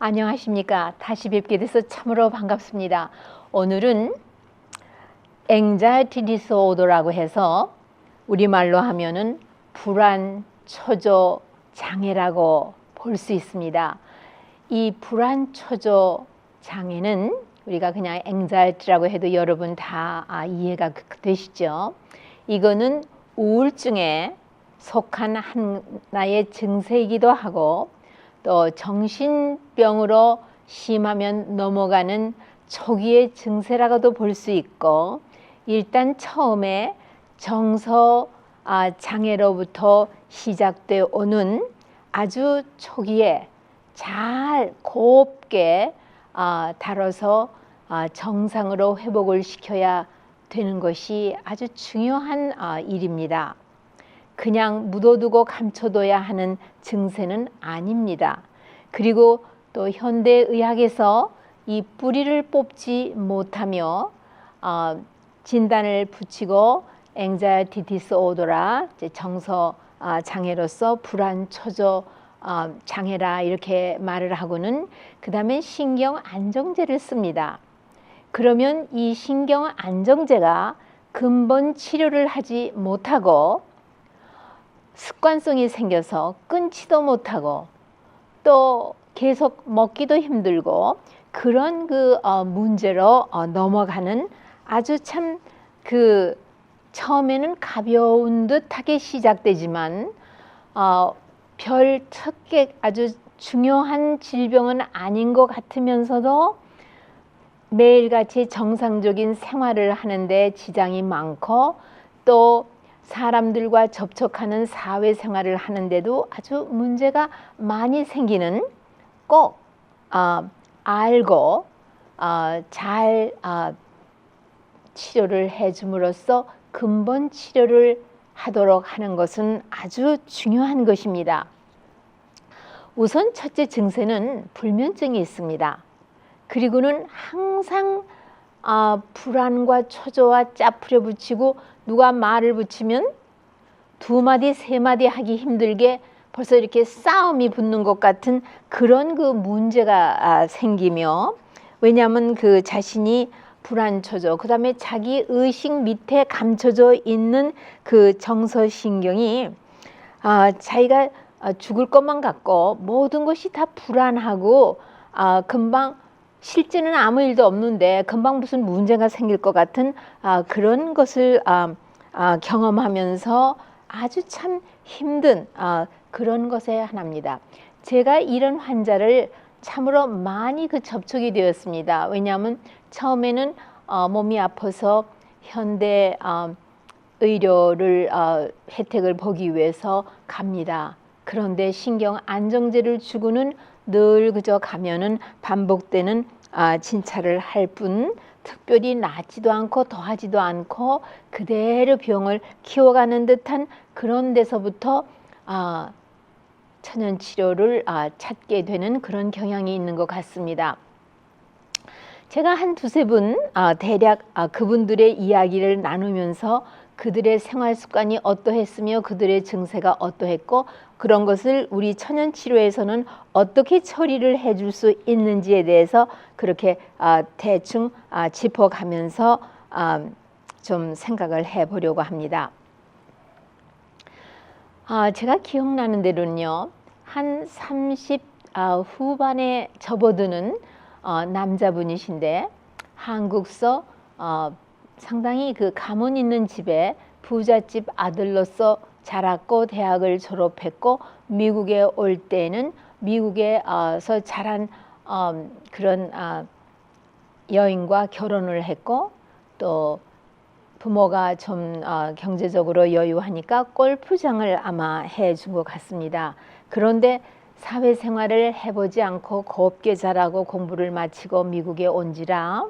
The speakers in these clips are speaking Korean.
안녕하십니까. 다시 뵙게 돼서 참으로 반갑습니다. 오늘은 anxiety disorder라고 해서 우리말로 하면은 불안 초조 장애라고 볼 수 있습니다. 이 불안 초조 장애는 우리가 그냥 anxiety라고 해도 여러분 다 이해가 되시죠? 이거는 우울증에 속한 하나의 증세이기도 하고 또 정신병으로 심하면 넘어가는 초기의 증세라고도 볼 수 있고, 일단 처음에 정서 장애로부터 시작되어 오는 아주 초기에 잘 곱게 다뤄서 정상으로 회복을 시켜야 되는 것이 아주 중요한 일입니다. 그냥 묻어두고 감춰둬야 하는 증세는 아닙니다. 그리고 또 현대의학에서 이 뿌리를 뽑지 못하며 진단을 붙이고 anxiety disorder라 정서 장애로서 불안 초조 장애라 이렇게 말을 하고는 그 다음에 신경 안정제를 씁니다. 그러면 이 신경 안정제가 근본 치료를 하지 못하고 습관성이 생겨서 끊지도 못하고 또 계속 먹기도 힘들고 그런 문제로 넘어가는 아주 참 처음에는 가벼운 듯하게 시작되지만 별 특게 아주 중요한 질병은 아닌 것 같으면서도 매일같이 정상적인 생활을 하는데 지장이 많고 또 사람들과 접촉하는 사회생활을 하는데도 아주 문제가 많이 생기는, 꼭 알고 잘 치료를 해줌으로써 근본 치료를 하도록 하는 것은 아주 중요한 것입니다. 우선 첫째 증세는 불면증이 있습니다. 그리고는 항상 불안과 초조와 짜푸려 붙이고 누가 말을 붙이면 두 마디 세 마디 하기 힘들게 벌써 이렇게 싸움이 붙는 것 같은 그런 문제가 생기며, 왜냐하면 자신이 불안 초조, 그 다음에 자기 의식 밑에 감춰져 있는 정서신경이 자기가 죽을 것만 같고 모든 것이 다 불안하고 금방 실제는 아무 일도 없는데 금방 무슨 문제가 생길 것 같은 그런 것을 경험하면서 아주 참 힘든 그런 것의 하나입니다. 제가 이런 환자를 참으로 많이 접촉이 되었습니다. 왜냐하면 처음에는 몸이 아파서 현대 의료를 혜택을 보기 위해서 갑니다. 그런데 신경 안정제를 주고는 늘 그저 가면은 반복되는 진찰을 할 뿐 특별히 낫지도 않고 더하지도 않고 그대로 병을 키워가는 듯한 그런 데서부터 천연치료를 찾게 되는 그런 경향이 있는 것 같습니다. 제가 한 두세 분 대략 그분들의 이야기를 나누면서 그들의 생활 습관이 어떠했으며 그들의 증세가 어떠했고 그런 것을 우리 천연치료에서는 어떻게 처리를 해줄 수 있는지에 대해서 그렇게 대충 짚어가면서 좀 생각을 해보려고 합니다. 제가 기억나는 대로는요, 한 30 후반에 접어드는 남자분이신데 한국서 상당히 가문 있는 집에 부잣집 아들로서 자랐고 대학을 졸업했고 미국에 올 때는 미국에서 자란 그런 여인과 결혼을 했고 또 부모가 좀 경제적으로 여유하니까 골프장을 아마 해준 것 같습니다. 그런데 사회생활을 해보지 않고 곱게 자라고 공부를 마치고 미국에 온지라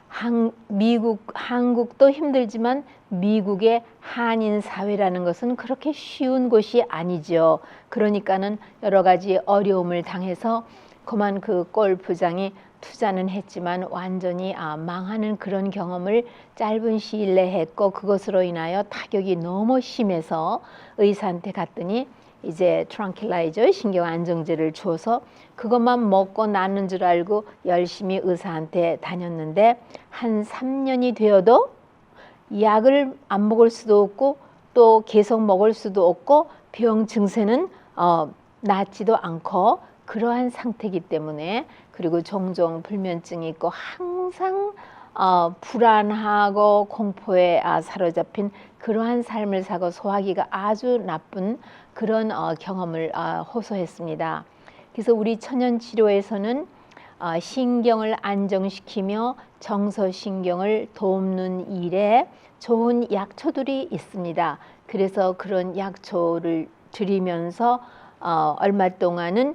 한국도 힘들지만 미국의 한인 사회라는 것은 그렇게 쉬운 곳이 아니죠. 그러니까는 여러 가지 어려움을 당해서 그만 골프장에 투자는 했지만 완전히 망하는 그런 경험을 짧은 시일 내에 했고, 그것으로 인하여 타격이 너무 심해서 의사한테 갔더니 이제 트랑킬라이저 신경 안정제를 줘서 그것만 먹고 낫는 줄 알고 열심히 의사한테 다녔는데 한 3년이 되어도 약을 안 먹을 수도 없고 또 계속 먹을 수도 없고 병 증세는 낫지도 않고 그러한 상태이기 때문에, 그리고 종종 불면증이 있고 항상 불안하고 공포에 사로잡힌 그러한 삶을 사고 소화기가 아주 나쁜 그런 경험을 호소했습니다. 그래서 우리 천연치료에서는 신경을 안정시키며 정서신경을 돕는 일에 좋은 약초들이 있습니다. 그래서 그런 약초를 드리면서 얼마 동안은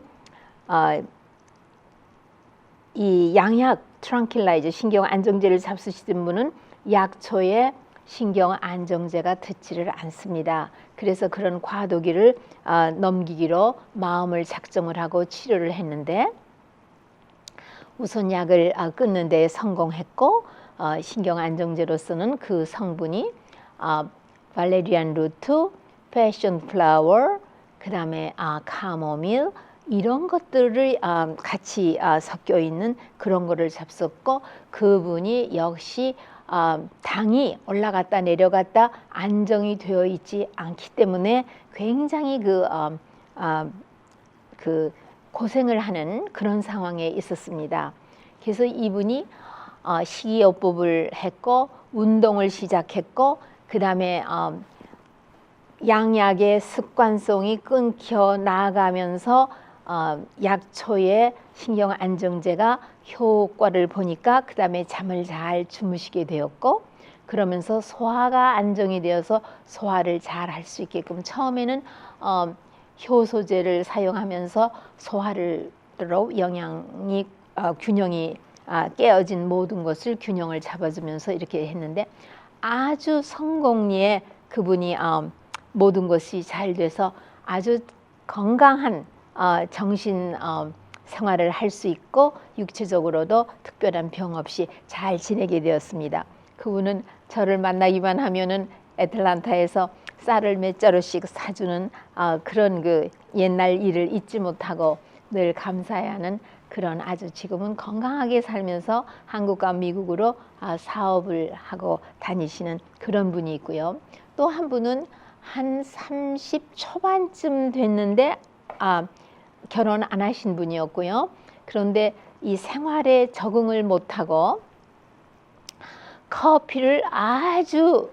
이 양약 트랑킬라이저 신경 안정제를 잡수시던 분은 약초에 신경 안정제가 듣지를 않습니다. 그래서 그런 과도기를 넘기기로 마음을 작정을 하고 치료를 했는데 우선 약을 끊는 데 성공했고 신경 안정제로서는 그 성분이 발레리안 루트, 패션 플라워, 그 다음에 카모밀 이런 것들을 같이 섞여 있는 그런 거를 잡섰고, 그분이 역시 당이 올라갔다 내려갔다 안정이 되어 있지 않기 때문에 굉장히 그 고생을 하는 그런 상황에 있었습니다. 그래서 이분이 식이요법을 했고 운동을 시작했고 그 다음에 양약의 습관성이 끊겨 나가면서 약초의 신경 안정제가 효과를 보니까 그 다음에 잠을 잘 주무시게 되었고, 그러면서 소화가 안정이 되어서 소화를 잘 할 수 있게끔 처음에는 효소제를 사용하면서 소화를 영양이 균형이 깨어진 모든 것을 균형을 잡아주면서 이렇게 했는데 아주 성공리에 그분이 모든 것이 잘 돼서 아주 건강한 정신 생활을 할 수 있고 육체적으로도 특별한 병 없이 잘 지내게 되었습니다. 그분은 저를 만나기만 하면은 애틀란타에서 쌀을 몇 자루씩 사주는 그런 그 옛날 일을 잊지 못하고 늘 감사해하는 그런 아주 지금은 건강하게 살면서 한국과 미국으로 사업을 하고 다니시는 그런 분이 있고요. 또 한 분은 한 30 초반쯤 됐는데 결혼 안 하신 분이었고요. 그런데 이 생활에 적응을 못하고 커피를 아주,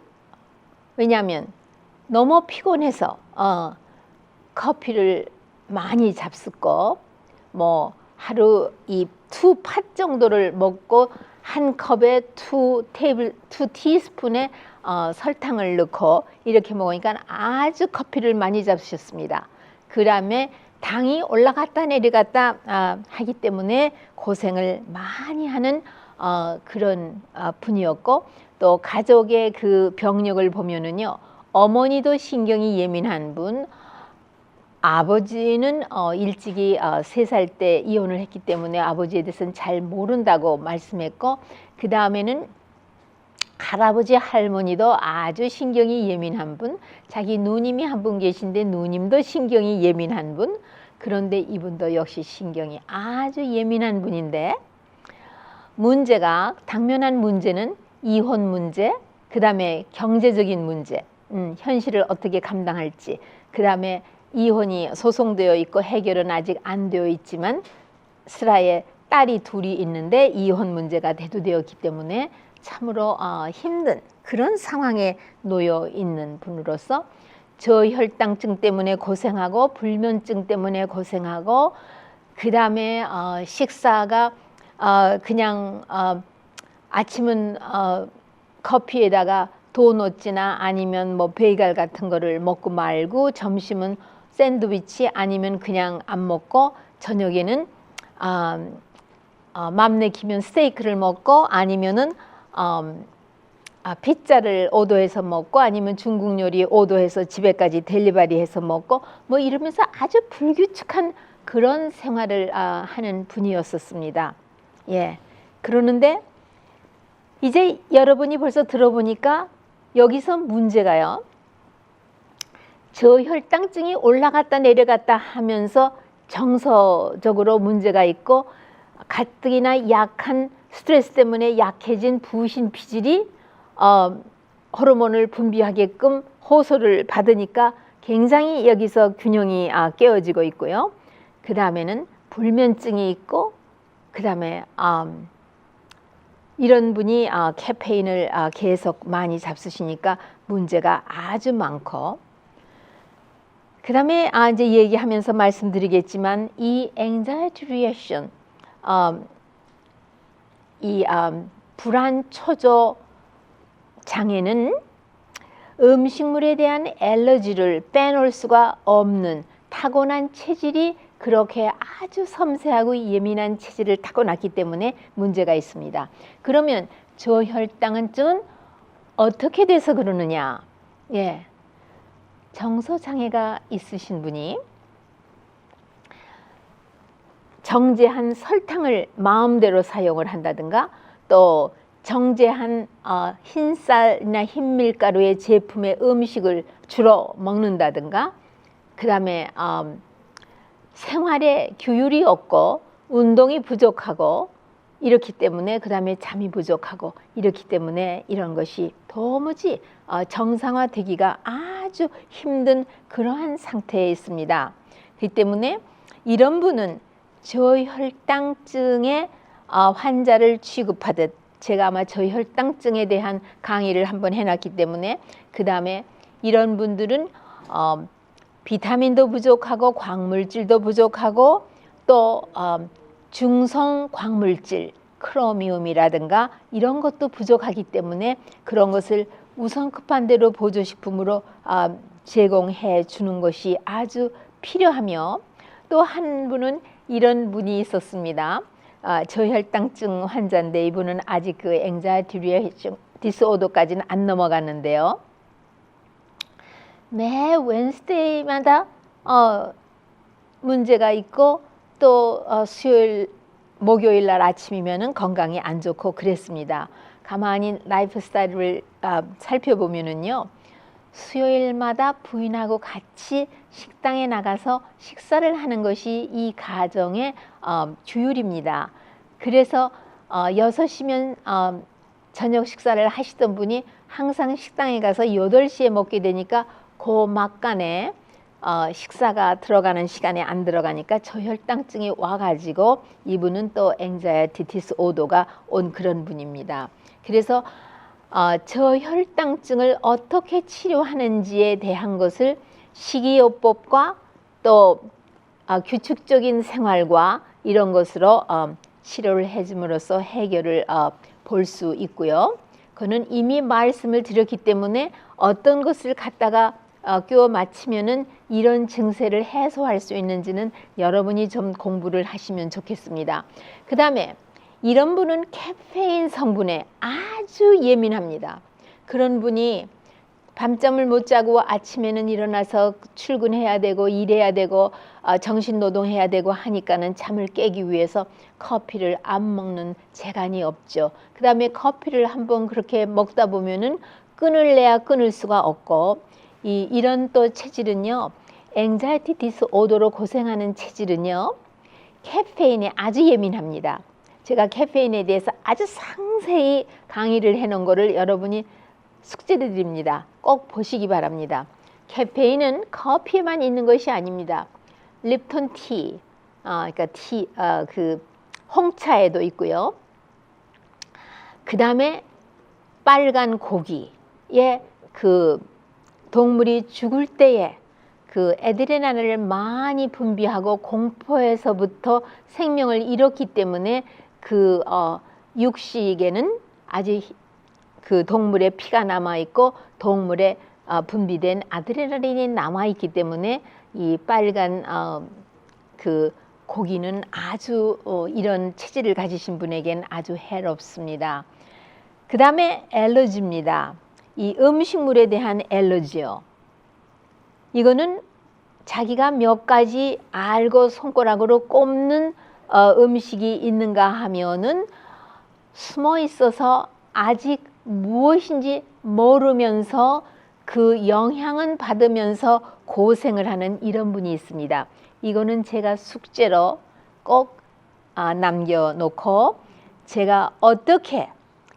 왜냐하면 너무 피곤해서 커피를 많이 잡숫고 뭐 하루 이 2팟 정도를 먹고 한 컵에 2 티스푼의 설탕을 넣고 이렇게 먹으니까 아주 커피를 많이 잡수셨습니다. 그 다음에 당이 올라갔다 내려갔다 하기 때문에 고생을 많이 하는 그런 분이었고, 또 가족의 그 병력을 보면은요, 어머니도 신경이 예민한 분, 아버지는 일찍이 3살 때 이혼을 했기 때문에 아버지에 대해서는 잘 모른다고 말씀했고, 그 다음에는 할아버지 할머니도 아주 신경이 예민한 분, 자기 누님이 한 분 계신데 누님도 신경이 예민한 분, 그런데 이분도 역시 신경이 아주 예민한 분인데 문제가, 당면한 문제는 이혼 문제, 그 다음에 경제적인 문제, 현실을 어떻게 감당할지, 그 다음에 이혼이 소송되어 있고 해결은 아직 안 되어 있지만 슬하에 딸이 둘이 있는데 이혼 문제가 대두되었기 때문에 참으로 힘든 그런 상황에 놓여 있는 분으로서 저혈당증 때문에 고생하고 불면증 때문에 고생하고 그 다음에 식사가 그냥 아침은 커피에다가 도넛이나 아니면 뭐 베이글 같은 거를 먹고 말고 점심은 샌드위치 아니면 그냥 안 먹고 저녁에는 맘 내키면 스테이크를 먹고 아니면은 피자를 오더해서 먹고 아니면 중국 요리 오더해서 집에까지 델리버리해서 먹고 뭐 이러면서 아주 불규칙한 그런 생활을 하는 분이었었습니다. 예. 그러는데 이제 여러분이 벌써 들어보니까 여기서 문제가요. 저혈당증이 올라갔다 내려갔다 하면서 정서적으로 문제가 있고 가뜩이나 약한 스트레스 때문에 약해진 부신 피질이 호르몬을 분비하게끔 호소를 받으니까 굉장히 여기서 균형이 깨어지고 있고요. 그 다음에는 불면증이 있고 그 다음에 이런 분이 카페인을 계속 많이 잡수시니까 문제가 아주 많고, 그 다음에 이제 얘기하면서 말씀드리겠지만 이 anxiety reaction, 이 불안 초조 장애는 음식물에 대한 알러지를 빼놓을 수가 없는 타고난 체질이, 그렇게 아주 섬세하고 예민한 체질을 타고났기 때문에 문제가 있습니다. 그러면 저혈당증은 어떻게 돼서 그러느냐? 예, 정서장애가 있으신 분이 정제한 설탕을 마음대로 사용을 한다든가, 또 정제한 흰쌀이나 흰밀가루의 제품의 음식을 주로 먹는다든가, 그 다음에 생활에 규율이 없고 운동이 부족하고 이렇기 때문에, 그 다음에 잠이 부족하고 이렇기 때문에 이런 것이 도무지 정상화되기가 아주 힘든 그러한 상태에 있습니다. 그렇기 때문에 이런 분은 저혈당증의 환자를 취급하듯, 제가 아마 저혈당증에 대한 강의를 한번 해놨기 때문에, 그 다음에 이런 분들은 비타민도 부족하고 광물질도 부족하고 또 중성 광물질, 크로미움이라든가 이런 것도 부족하기 때문에 그런 것을 우선 급한 대로 보조식품으로 제공해 주는 것이 아주 필요하며, 또 한 분은 이런 분이 있었습니다. 저혈당증 환자인데 이분은 아직 그 anxiety disorder까지는 안 넘어갔는데요. 매 웬스데이마다 문제가 있고, 또 수요일 목요일 날 아침이면은 건강이 안 좋고 그랬습니다. 가만히 라이프 스타일을 살펴보면은요, 수요일마다 부인하고 같이 식당에 나가서 식사를 하는 것이 이 가정의 규율입니다. 그래서 6시면 저녁 식사를 하시던 분이 항상 식당에 가서 8시에 먹게 되니까 그 막간에 식사가 들어가는 시간에 안 들어가니까 저혈당증이 와가지고 이분은 또 anxiety disorder가 온 그런 분입니다. 그래서 저혈당증을 어떻게 치료하는지에 대한 것을 식이요법과 또 규칙적인 생활과 이런 것으로 치료를 해줌으로써 해결을 볼 수 있고요. 그는 이미 말씀을 드렸기 때문에 어떤 것을 갖다가 끼워 맞추면은 이런 증세를 해소할 수 있는지는 여러분이 좀 공부를 하시면 좋겠습니다. 그 다음에 이런 분은 카페인 성분에 아주 예민합니다. 그런 분이 밤잠을 못 자고 아침에는 일어나서 출근해야 되고 일해야 되고 정신노동해야 되고 하니까는 잠을 깨기 위해서 커피를 안 먹는 재간이 없죠. 그 다음에 커피를 한번 그렇게 먹다 보면은 끊을래야 끊을 수가 없고, 이런 또 체질은요, anxiety disorder로 고생하는 체질은요, 카페인에 아주 예민합니다. 제가 카페인에 대해서 아주 상세히 강의를 해놓은 거를 여러분이 숙제를 드립니다. 꼭 보시기 바랍니다. 카페인은 커피에만 있는 것이 아닙니다. 립톤 티, 그러니까 그 홍차에도 있고요. 그 다음에 빨간 고기에 그 동물이 죽을 때에 그 에드레날린을 많이 분비하고 공포에서부터 생명을 잃었기 때문에 그 육식에는 아직 그 동물의 피가 남아 있고 동물의 분비된 아드레날린이 남아 있기 때문에 이 빨간 그 고기는 아주 이런 체질을 가지신 분에겐 아주 해롭습니다. 그 다음에 알러지입니다. 이 음식물에 대한 알러지요. 이거는 자기가 몇 가지 알고 손가락으로 꼽는 음식이 있는가 하면은 숨어 있어서 아직 무엇인지 모르면서 그 영향은 받으면서 고생을 하는 이런 분이 있습니다. 이거는 제가 숙제로 꼭 남겨놓고 제가 어떻게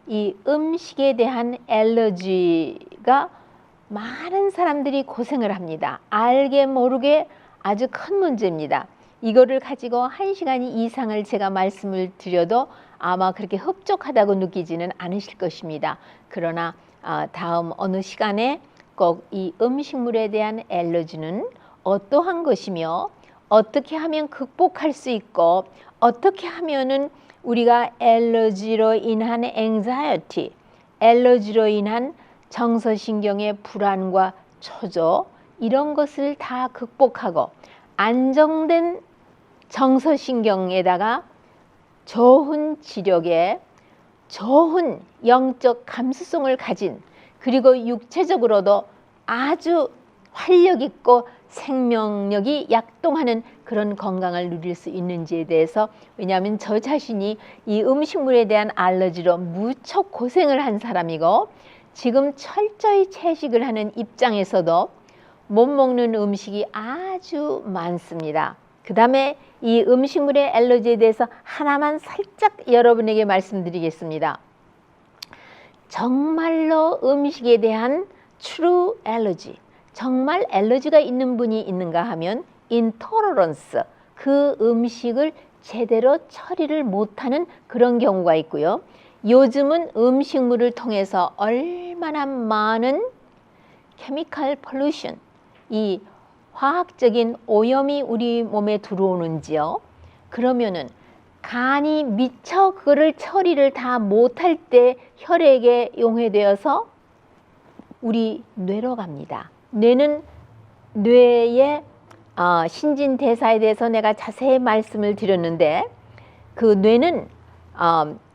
이 음식에 대한 알러지가 많은 사람들이 고생을 합니다. 알게 모르게 아주 큰 문제입니다. 이거를 가지고 1시간 이상을 제가 말씀을 드려도 아마 그렇게 흡족하다고 느끼지는 않으실 것입니다. 그러나 다음 어느 시간에 꼭 이 음식물에 대한 알러지는 어떠한 것이며 어떻게 하면 극복할 수 있고 어떻게 하면은 우리가 알러지로 인한 anxiety, 알러지로 인한 정서신경의 불안과 초조 이런 것을 다 극복하고 안정된 정서신경에다가 좋은 지력에 좋은 영적 감수성을 가진 그리고 육체적으로도 아주 활력 있고 생명력이 약동하는 그런 건강을 누릴 수 있는지에 대해서 왜냐하면 저 자신이 이 음식물에 대한 알러지로 무척 고생을 한 사람이고 지금 철저히 채식을 하는 입장에서도 못 먹는 음식이 아주 많습니다. 그 다음에 이 음식물의 알러지에 대해서 하나만 살짝 여러분에게 말씀드리겠습니다. 정말로 음식에 대한 true allergy, 정말 알러지가 있는 분이 있는가 하면 intolerance, 그 음식을 제대로 처리를 못하는 그런 경우가 있고요. 요즘은 음식물을 통해서 얼마나 많은 chemical pollution, 이 화학적인 오염이 우리 몸에 들어오는지요. 그러면은 간이 미처 그거를 처리를 다 못할 때 혈액에 용해되어서 우리 뇌로 갑니다. 뇌는 뇌의 신진대사에 대해서 내가 자세히 말씀을 드렸는데 그 뇌는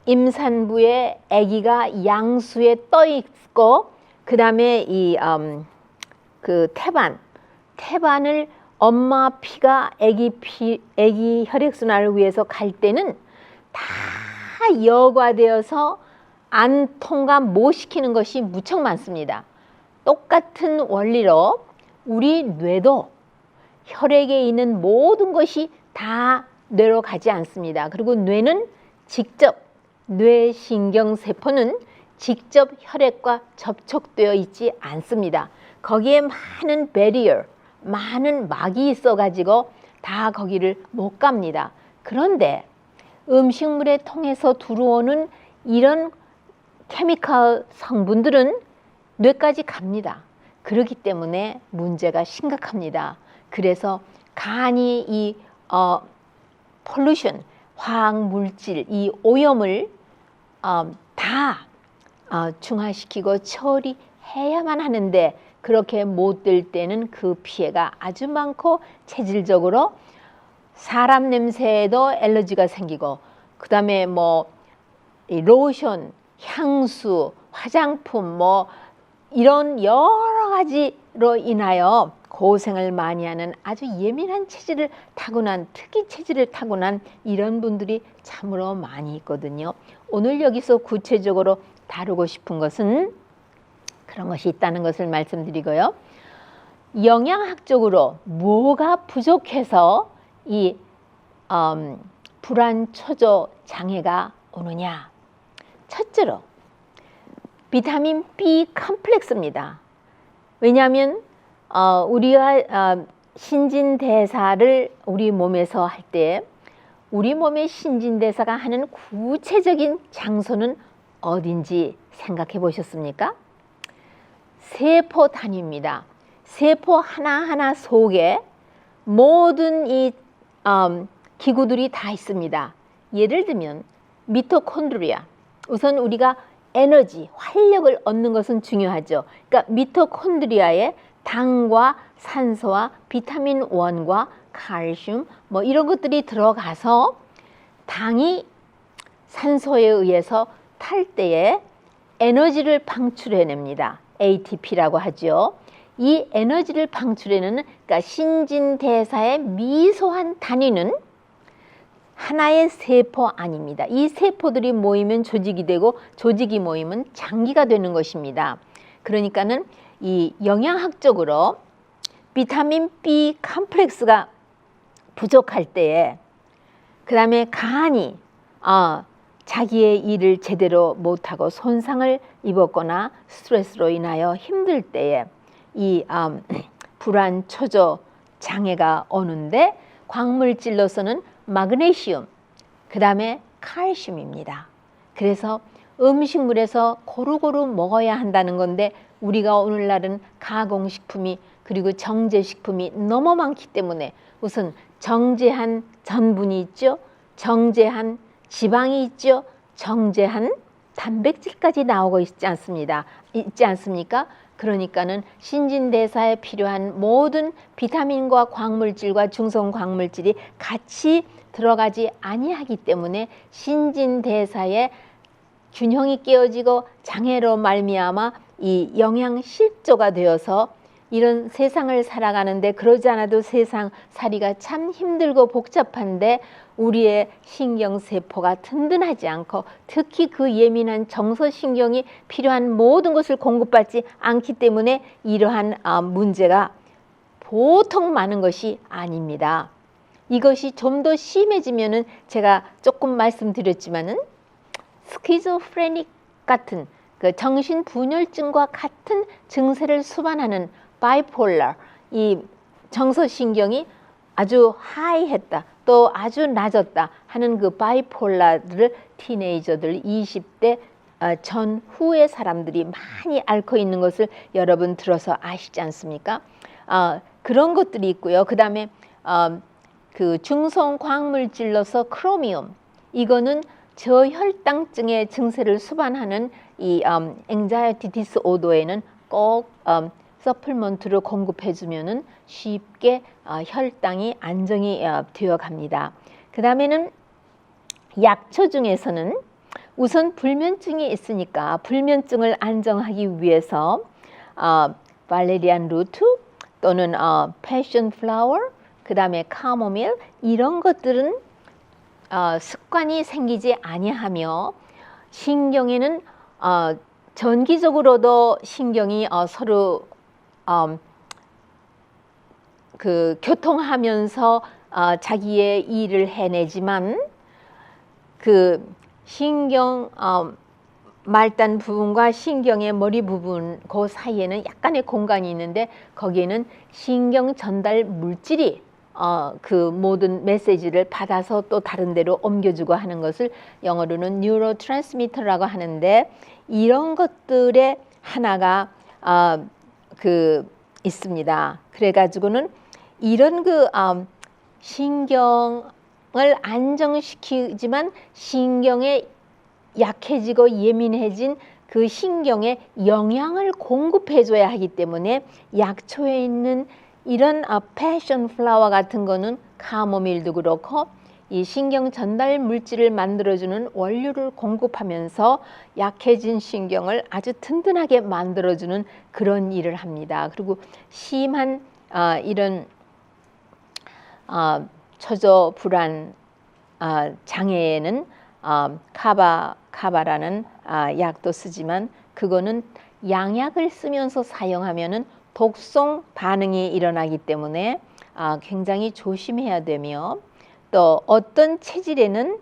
임산부의 아기가 양수에 떠 있고 그 다음에 그 태반을 엄마 피가 아기 혈액순환을 위해서 갈 때는 다 여과되어서 안 통과 못 시키는 것이 무척 많습니다. 똑같은 원리로 우리 뇌도 혈액에 있는 모든 것이 다 뇌로 가지 않습니다. 그리고 뇌는 직접 뇌신경세포는 직접 혈액과 접촉되어 있지 않습니다. 거기에 많은 배리어, 많은 막이 있어 가지고 다 거기를 못 갑니다. 그런데 음식물에 통해서 들어오는 이런 케미컬 성분들은 뇌까지 갑니다. 그렇기 때문에 문제가 심각합니다. 그래서 간이 이 폴루션, 화학물질, 이 오염을 다 중화시키고 처리해야만 하는데 그렇게 못 될 때는 그 피해가 아주 많고 체질적으로 사람 냄새에도 알러지가 생기고 그 다음에 뭐 로션, 향수, 화장품 뭐 이런 여러 가지로 인하여 고생을 많이 하는 아주 예민한 체질을 타고난 특이 체질을 타고난 이런 분들이 참으로 많이 있거든요. 오늘 여기서 구체적으로 다루고 싶은 것은 그런 것이 있다는 것을 말씀드리고요. 영양학적으로 뭐가 부족해서 이 불안 초조 장애가 오느냐. 첫째로 비타민 B 컴플렉스입니다. 왜냐하면 우리가 신진대사를 우리 몸에서 할 때 우리 몸의 신진대사가 하는 구체적인 장소는 어딘지 생각해 보셨습니까? 세포 단위입니다. 세포 하나하나 속에 모든 이 기구들이 다 있습니다. 예를 들면 미토콘드리아. 우선 우리가 에너지, 활력을 얻는 것은 중요하죠. 그러니까 미토콘드리아에 당과 산소와 비타민 1과 칼슘 뭐 이런 것들이 들어가서 당이 산소에 의해서 탈 때에 에너지를 방출해냅니다. ATP라고 하죠. 이 에너지를 방출해내는 그러니까 신진대사의 미소한 단위는 하나의 세포 아닙니다. 이 세포들이 모이면 조직이 되고 조직이 모이면 장기가 되는 것입니다. 그러니까는 이 영양학적으로 비타민 B 컴플렉스가 부족할 때에, 그 다음에 간이 자기의 일을 제대로 못하고 손상을 입었거나 스트레스로 인하여 힘들 때에 이 불안, 초조, 장애가 오는데 광물질로서는 마그네슘, 그 다음에 칼슘입니다. 그래서 음식물에서 고루고루 먹어야 한다는 건데 우리가 오늘날은 가공식품이 그리고 정제식품이 너무 많기 때문에 우선 정제한 전분이 있죠. 정제한 지방이 있죠. 정제한 단백질까지 나오고 있지 않습니까? 그러니까는 신진대사에 필요한 모든 비타민과 광물질과 중성 광물질이 같이 들어가지 아니하기 때문에 신진대사에 균형이 깨어지고 장애로 말미암아 이 영양 실조가 되어서 이런 세상을 살아가는데, 그러지 않아도 세상 살이가 참 힘들고 복잡한데 우리의 신경세포가 든든하지 않고 특히 그 예민한 정서신경이 필요한 모든 것을 공급받지 않기 때문에 이러한 문제가 보통 많은 것이 아닙니다. 이것이 좀 더 심해지면은 제가 조금 말씀드렸지만은 스키조프레닉 같은 그 정신분열증과 같은 증세를 수반하는 바이폴라, 이 정서신경이 아주 하이했다 또 아주 낮았다 하는 그 바이폴라를 티네이저들 20대 전후의 사람들이 많이 앓고 있는 것을 여러분 들어서 아시지 않습니까? 그런 것들이 있고요. 그 다음에 그 중성 광물질로서 크로미움, 이거는 저혈당증의 증세를 수반하는 이 앵자이티 디스오더에는 꼭 서플먼트를 공급해 주면은 쉽게 혈당이 안정이 되어 갑니다. 그 다음에는 약초 중에서는 우선 불면증이 있으니까 불면증을 안정하기 위해서 발레리안 루트 또는 패션 플라워, 그 다음에 카모밀, 이런 것들은 습관이 생기지 아니하며 신경에는 전기적으로도 신경이 서로 그 교통하면서 자기의 일을 해내지만 그 신경 말단 부분과 신경의 머리 부분 그 사이에는 약간의 공간이 있는데 거기에는 신경 전달 물질이 그 모든 메시지를 받아서 또 다른 데로 옮겨주고 하는 것을 영어로는 뉴로트랜스미터라고 하는데, 이런 것들의 하나가 그 있습니다. 그래가지고는 이런 그 신경을 안정시키지만 신경에 약해지고 예민해진 그 신경에 영양을 공급해줘야 하기 때문에 약초에 있는 이런 패션 플라워 같은 거는 카모밀도 그렇고 이 신경 전달 물질을 만들어주는 원료를 공급하면서 약해진 신경을 아주 든든하게 만들어주는 그런 일을 합니다. 그리고 심한 이런 초조 불안 장애에는 카바라는 약도 쓰지만 그거는 양약을 쓰면서 사용하면은 독성 반응이 일어나기 때문에 굉장히 조심해야 되며, 또 어떤 체질에는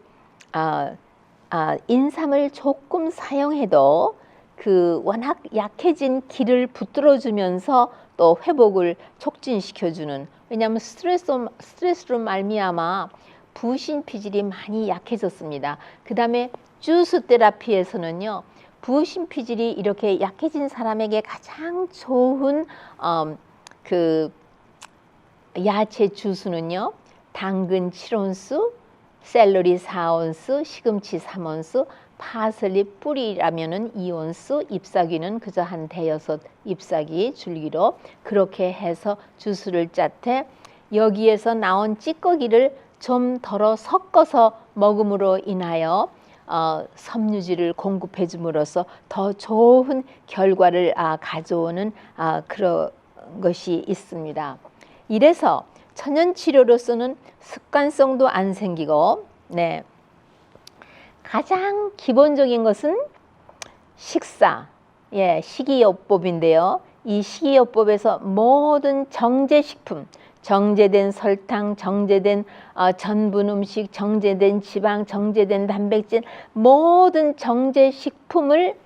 인삼을 조금 사용해도 그 워낙 약해진 기를 붙들어주면서 또 회복을 촉진시켜주는, 왜냐하면 스트레스로 말미암아 부신피질이 많이 약해졌습니다. 그 다음에 주스 테라피에서는요, 부신피질이 이렇게 약해진 사람에게 가장 좋은 그 야채 주스는요, 당근 7온스, 샐러리 4온스, 시금치 3온스, 파슬리 뿌리라면은 2온스, 잎사귀는 그저 한 대여섯 잎사귀 줄기로 그렇게 해서 주스를 짰대. 여기에서 나온 찌꺼기를 좀 덜어 섞어서 먹음으로 인하여 섬유질을 공급해 줌으로써 더 좋은 결과를 가져오는 그런 것이 있습니다. 이래서 천연치료로서는 습관성도 안 생기고, 네, 가장 기본적인 것은 식사, 식이요법인데요. 이 식이요법에서 모든 정제식품, 정제된 설탕, 정제된 전분 음식, 정제된 지방, 정제된 단백질, 모든 정제식품을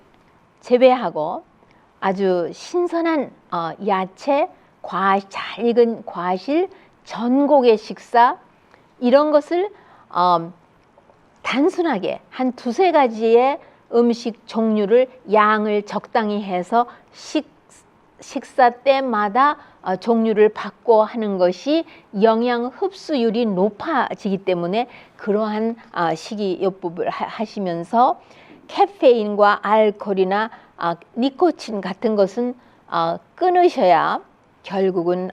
제외하고 아주 신선한 야채, 잘 익은 과실, 전곡의 식사, 이런 것을 단순하게 한 두세 가지의 음식 종류를 양을 적당히 해서 식사 때마다 종류를 바꿔 하는 것이 영양 흡수율이 높아지기 때문에 그러한 식이요법을 하시면서 카페인과 알코올이나 니코틴 같은 것은 끊으셔야 결국은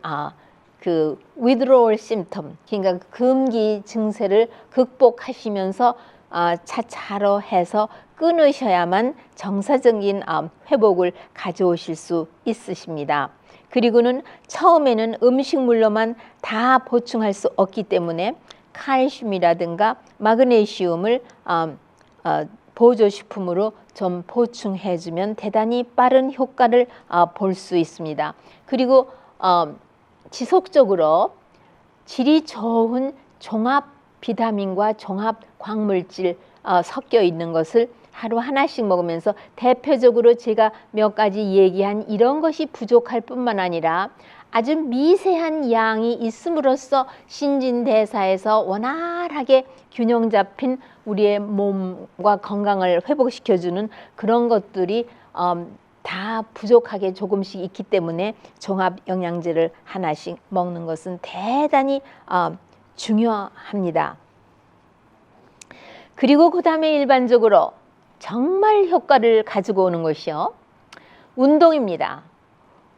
그 withdrawal symptom, 그러니까 금기 증세를 극복하시면서 차차로 해서 끊으셔야만 정상적인 회복을 가져오실 수 있으십니다. 그리고는 처음에는 음식물로만 다 보충할 수 없기 때문에 칼슘이라든가 마그네슘을 보조식품으로 좀 보충해주면 대단히 빠른 효과를 볼 수 있습니다. 그리고 지속적으로 질이 좋은 종합 비타민과 종합 광물질 섞여 있는 것을 하루 하나씩 먹으면서 대표적으로 제가 몇 가지 얘기한 이런 것이 부족할 뿐만 아니라 아주 미세한 양이 있음으로써 신진대사에서 원활하게 균형 잡힌 우리의 몸과 건강을 회복시켜주는 그런 것들이 다 부족하게 조금씩 있기 때문에 종합 영양제를 하나씩 먹는 것은 대단히 중요합니다. 그리고 그 다음에 일반적으로 정말 효과를 가지고 오는 것이요, 운동입니다.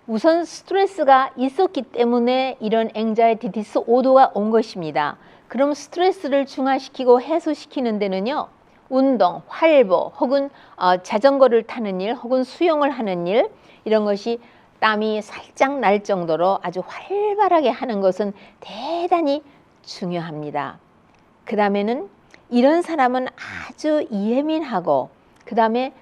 우선 스트레스가 있었기 때문에 이런 앵자이티 디스오더가 온 것입니다. 그럼 스트레스를 중화시키고 해소시키는 데는요, 운동, 활보 혹은 자전거를 타는 일 혹은 수영을 하는 일, 이런 것이 땀이 살짝 날 정도로 아주 활발하게 하는 것은 대단히 중요합니다. 그 다음에는 이런 사람은 아주 예민하고 그 다음에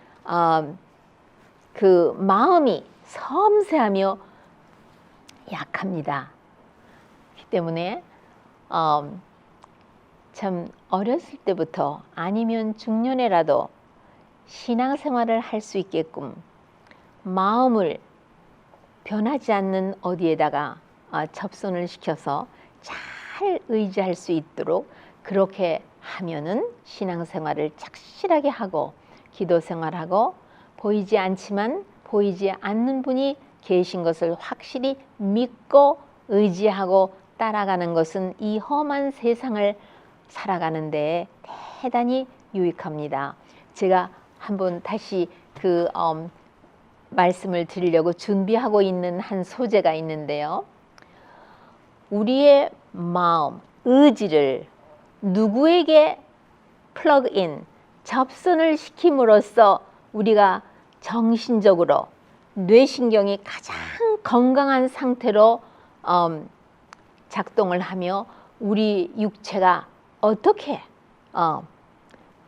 그 마음이 섬세하며 약합니다. 그렇기 때문에 참 어렸을 때부터 아니면 중년에라도 신앙생활을 할 수 있게끔 마음을 변하지 않는 어디에다가 접선을 시켜서 잘 의지할 수 있도록 그렇게 하면은 신앙생활을 착실하게 하고 기도생활하고 보이지 않지만 보이지 않는 분이 계신 것을 확실히 믿고 의지하고 따라가는 것은 이 험한 세상을 살아가는 데 대단히 유익합니다. 제가 한번 다시 그 말씀을 드리려고 준비하고 있는 한 소재가 있는데요. 우리의 마음, 의지를 누구에게 플러그인, 접선을 시킴으로써 우리가 정신적으로 뇌신경이 가장 건강한 상태로 작동을 하며 우리 육체가 어떻게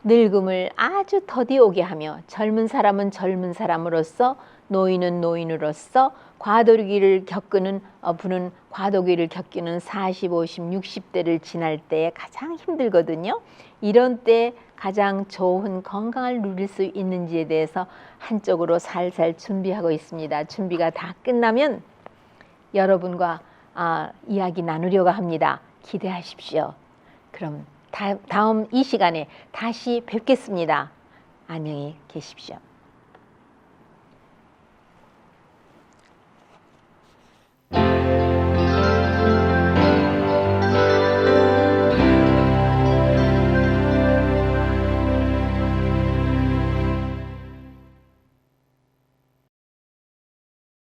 늙음을 아주 더디 오게 하며 젊은 사람은 젊은 사람으로서 노인은 노인으로서 과도기를 겪는 분은 과도기를 겪는 40, 50, 60대를 지날 때에 가장 힘들거든요. 이런 때 가장 좋은 건강을 누릴 수 있는지에 대해서 한쪽으로 살살 준비하고 있습니다. 준비가 다 끝나면 여러분과 이야기 나누려고 합니다. 기대하십시오. 그럼 다음 이 시간에 다시 뵙겠습니다. 안녕히 계십시오.